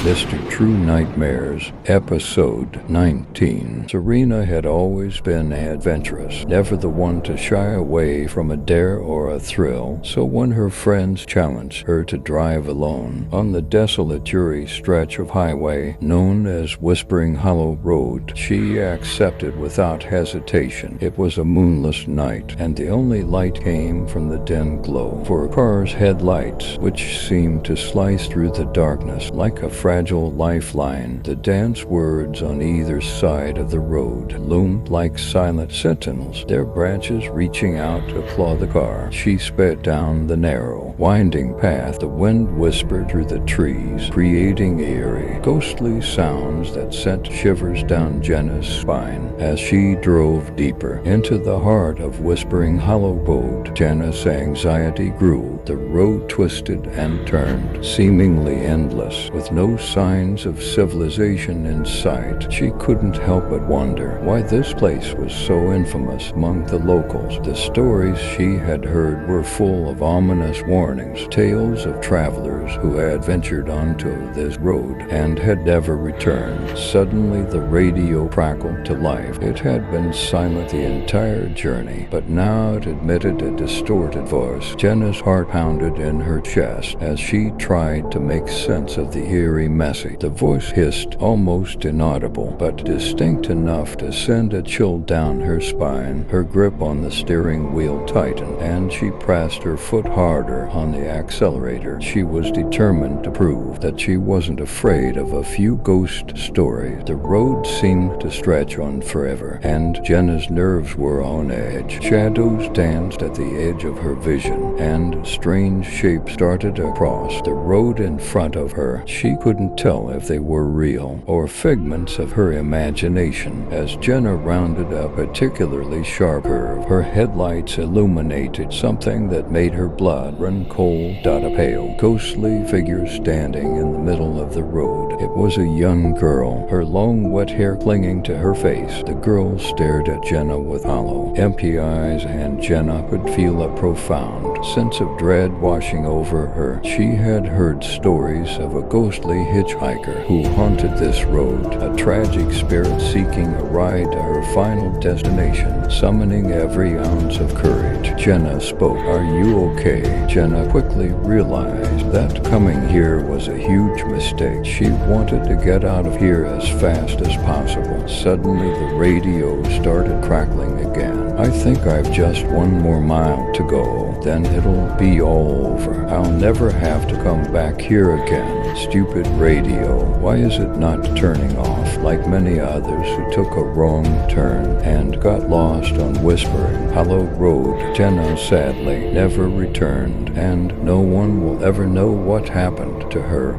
Mr. True Nightmares, Episode 19. Serena had always been adventurous, never the one to shy away from a dare or a thrill, so when her friends challenged her to drive alone on the desolate dreary stretch of highway known as Whispering Hollow Road, she accepted without hesitation. It was a moonless night, and the only light came from the dim glow for a car's headlights, which seemed to slice through the darkness like a fragile lifeline. The dance words on either side of the road loomed like silent sentinels, their branches reaching out to claw the car. She sped down the narrow, winding path. The wind whispered through the trees, creating eerie, ghostly sounds that sent shivers down Jenna's spine. As she drove deeper into the heart of Whispering Hollow Road, Jenna's anxiety grew. The road twisted and turned, seemingly endless, with no signs of civilization in sight. She couldn't help but wonder why this place was so infamous among the locals. The stories she had heard were full of ominous warnings, tales of travelers who had ventured onto this road and had never returned. Suddenly the radio crackled to life. It had been silent the entire journey, but now it emitted a distorted voice. Jenna's heart pounded in her chest as she tried to make sense of the eerie message. The voice hissed, almost inaudible, but distinct enough to send a chill down her spine. Her grip on the steering wheel tightened, and she pressed her foot harder on the accelerator. She was determined to prove that she wasn't afraid of a few ghost stories. The road seemed to stretch on forever, and Jenna's nerves were on edge. Shadows danced at the edge of her vision, and strange shapes darted across the road in front of her. She couldn't tell if they were real or figments of her imagination. As Jenna rounded a particularly sharp curve, her headlights illuminated something that made her blood run cold. A pale, ghostly figure standing in the middle of the road. It was a young girl, her long wet hair clinging to her face. The girl stared at Jenna with hollow, empty eyes, and Jenna could feel a profound sense of dread washing over her. She had heard stories of a ghostly hitchhiker who haunted this road, a tragic spirit seeking a ride to her final destination, summoning every ounce of courage. Jenna spoke. "Are you okay?" Jenna quickly realized that coming here was a huge mistake. She wanted to get out of here as fast as possible. Suddenly the radio started crackling again. "I think I've just one more mile to go, then it'll be all over. I'll never have to come back here again. Stupid radio. Why is it not turning off like many others who took a wrong turn and got lost on Whispering Hollow Road?" Jenna sadly never returned, and no one will ever know what happened to her.